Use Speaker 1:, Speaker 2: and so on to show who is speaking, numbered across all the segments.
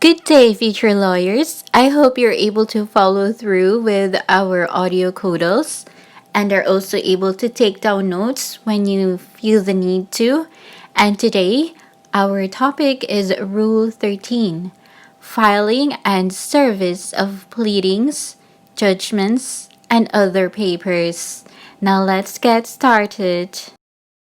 Speaker 1: Good day, future lawyers. I hope you're able to follow through with our audio codals and are also able to take down notes when you feel the need to. And today, our topic is Rule 13, Filing and Service of Pleadings, Judgments, and Other Papers. Now let's get started.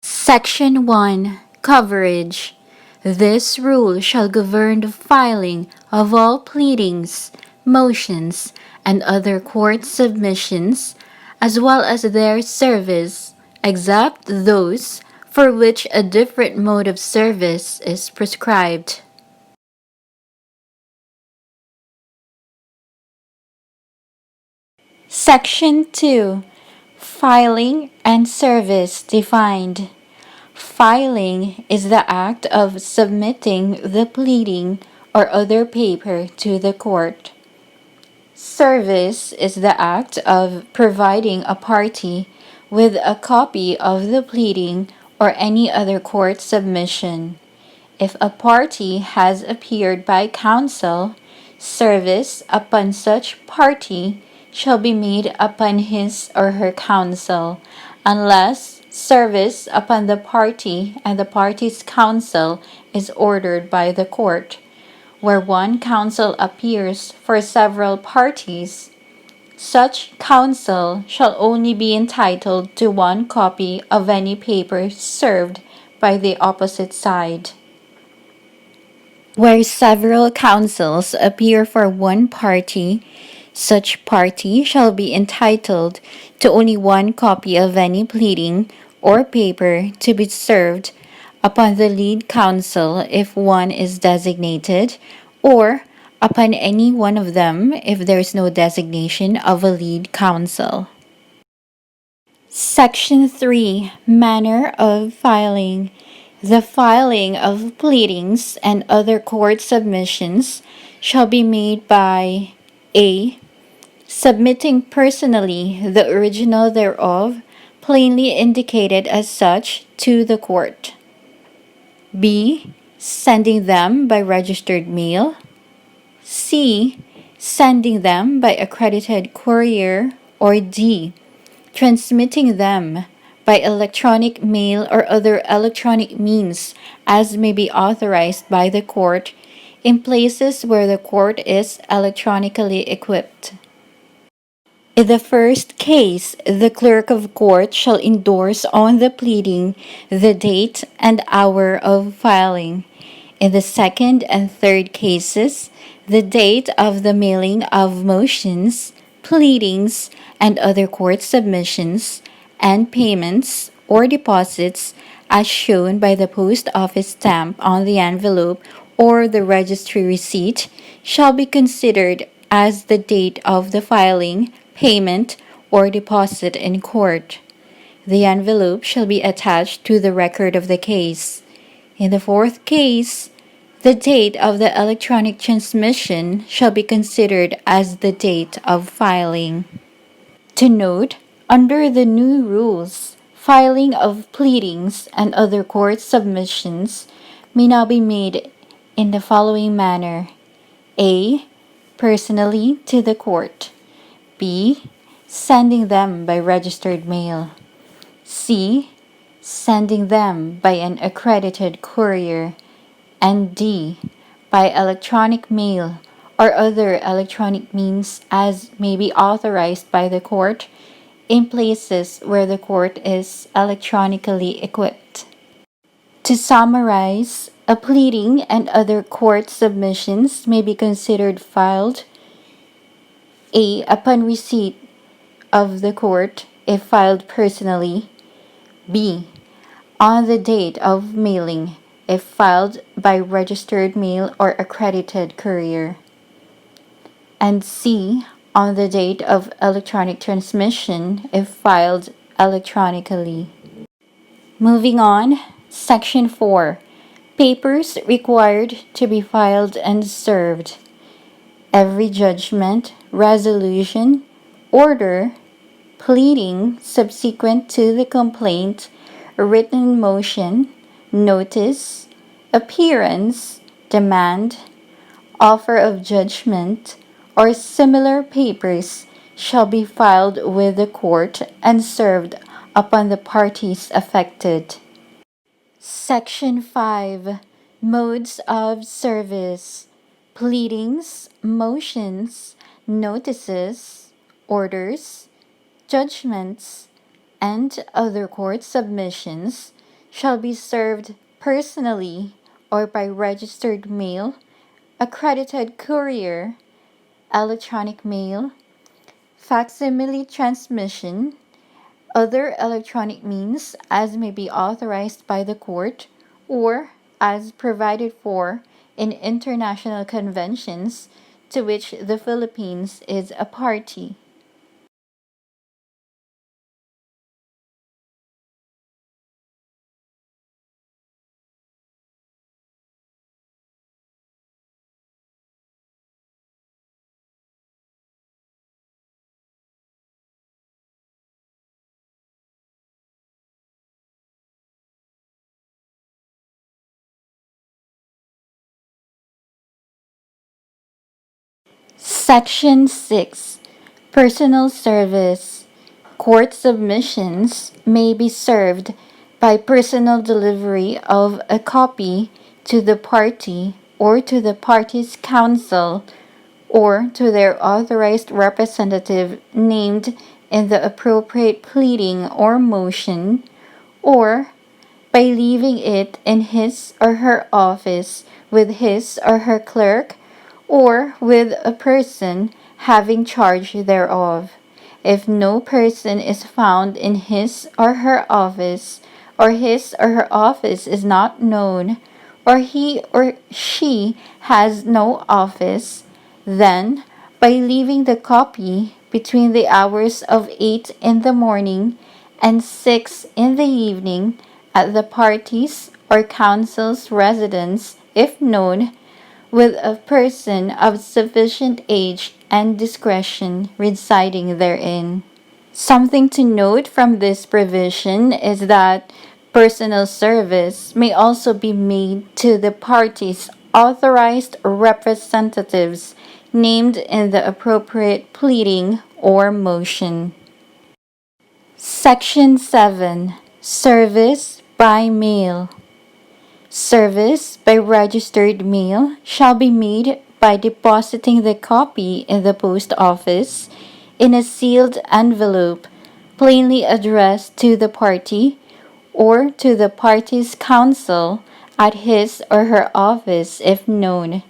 Speaker 1: Section 1. Coverage. This rule shall govern the filing of all pleadings, motions, and other court submissions, as well as their service, except those for which a different mode of service is prescribed. Section 2. Filing and service defined. Filing is the act of submitting the pleading or other paper to the court. Service is the act of providing a party with a copy of the pleading or any other court submission. If a party has appeared by counsel, service upon such party shall be made upon his or her counsel, unless service upon the party and the party's counsel is ordered by the court. Where one counsel appears for several parties, such counsel shall only be entitled to one copy of any paper served by the opposite side. Where several counsels appear for one party, such party shall be entitled to only one copy of any pleading or paper to be served upon the lead counsel if one is designated, or upon any one of them if there is no designation of a lead counsel. Section 3. Manner of filing. The filing of pleadings and other court submissions shall be made by a. Submitting personally the original thereof, plainly indicated as such, to the court. B. Sending them by registered mail. C. Sending them by accredited courier. Or D. Transmitting them by electronic mail or other electronic means as may be authorized by the court in places where the court is electronically equipped. In the first case, the clerk of court shall endorse on the pleading the date and hour of filing. In the second and third cases, the date of the mailing of motions, pleadings, and other court submissions, and payments or deposits as shown by the post office stamp on the envelope or the registry receipt shall be considered as the date of the filing, payment, or deposit in court. The envelope shall be attached to the record of the case. In the fourth case, the date of the electronic transmission shall be considered as the date of filing. To note, under the new rules, filing of pleadings and other court submissions may now be made in the following manner. A. Personally to the court. B. Sending them by registered mail. C. Sending them by an accredited courier. And D. By electronic mail or other electronic means as may be authorized by the court in places where the court is electronically equipped. To summarize, a pleading and other court submissions may be considered filed A. Upon receipt of the court if filed personally. B. On the date of mailing if filed by registered mail or accredited courier. And C. On the date of electronic transmission if filed electronically. Moving on, Section 4. Papers required to be filed and served. Every judgment, resolution, order, pleading subsequent to the complaint, written motion, notice, appearance, demand, offer of judgment, or similar papers shall be filed with the court and served upon the parties affected. Section 5. Modes of Service. Pleadings, motions, notices, orders, judgments, and other court submissions shall be served personally or by registered mail, accredited courier, electronic mail, facsimile transmission, other electronic means as may be authorized by the court, or as provided for in international conventions to which the Philippines is a party. Section 6. Personal Service. Court submissions may be served by personal delivery of a copy to the party or to the party's counsel or to their authorized representative named in the appropriate pleading or motion, or by leaving it in his or her office with his or her clerk, or with a person having charge thereof. If no person is found in his or her office, or his or her office is not known, or he or she has no office, then, by leaving the copy between the hours of 8 in the morning and 6 in the evening at the party's or counsel's residence, if known, with a person of sufficient age and discretion residing therein. Something to note from this provision is that personal service may also be made to the parties' authorized representatives named in the appropriate pleading or motion. Section 7. Service by mail. Service by registered mail shall be made by depositing the copy in the post office in a sealed envelope, plainly addressed to the party or to the party's counsel at his or her office if known.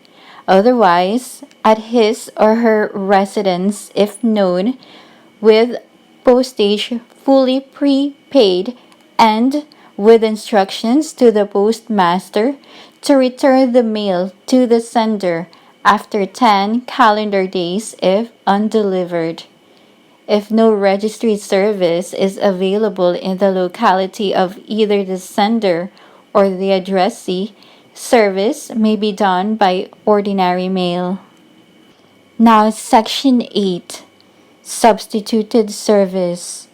Speaker 1: Otherwise, at his or her residence if known, with postage fully prepaid and with instructions to the postmaster to return the mail to the sender after 10 calendar days if undelivered. If no registry service is available in the locality of either the sender or the addressee, service may be done by ordinary mail. Now, Section 8. Substituted service.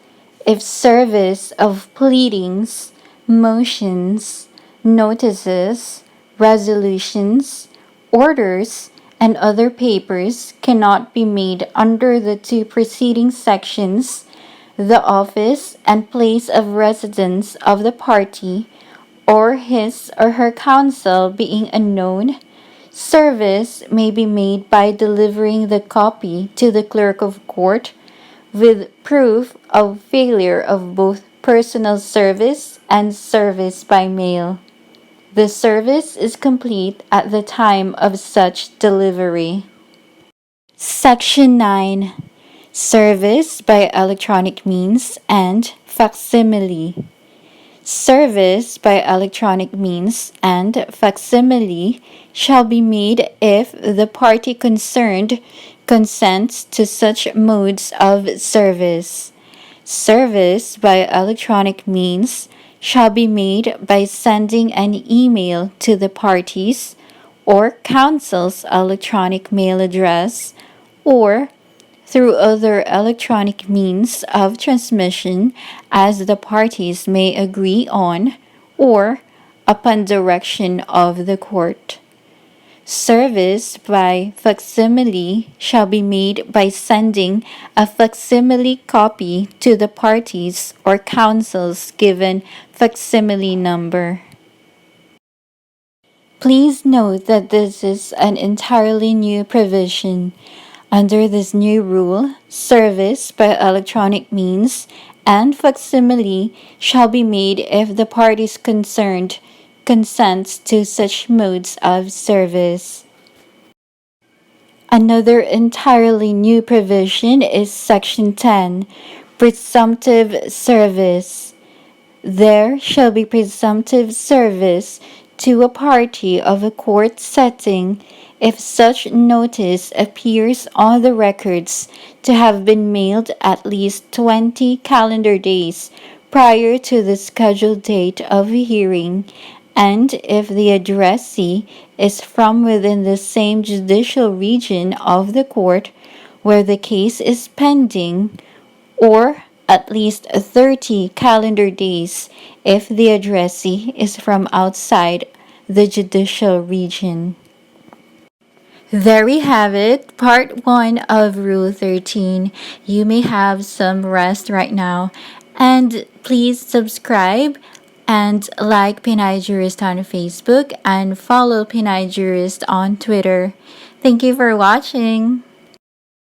Speaker 1: If service of pleadings, motions, notices, resolutions, orders, and other papers cannot be made under the two preceding sections, the office and place of residence of the party, or his or her counsel being unknown, service may be made by delivering the copy to the clerk of court with proof of failure of both personal service and service by mail. The service is complete at the time of such delivery. Section 9. Service by electronic means and facsimile. Service by electronic means and facsimile shall be made if the party concerned consents to such modes of service. Service by electronic means shall be made by sending an email to the parties or counsel's electronic mail address, or through other electronic means of transmission as the parties may agree on, or upon direction of the court. Service by facsimile shall be made by sending a facsimile copy to the parties or counsels given facsimile number. Please note that this is an entirely new provision. Under this new rule, service by electronic means and facsimile shall be made if the parties concerned consents to such modes of service. Another entirely new provision is Section 10, Presumptive Service. There shall be presumptive service to a party of a court setting if such notice appears on the records to have been mailed at least 20 calendar days prior to the scheduled date of a hearing, and if the addressee is from within the same judicial region of the court where the case is pending, or at least 30 calendar days if the addressee is from outside the judicial region. There we have it, part 1 of Rule 13. You may have some rest right now. And please subscribe and like Pinay Jurist on Facebook and follow Pinay Jurist on Twitter. Thank you for watching.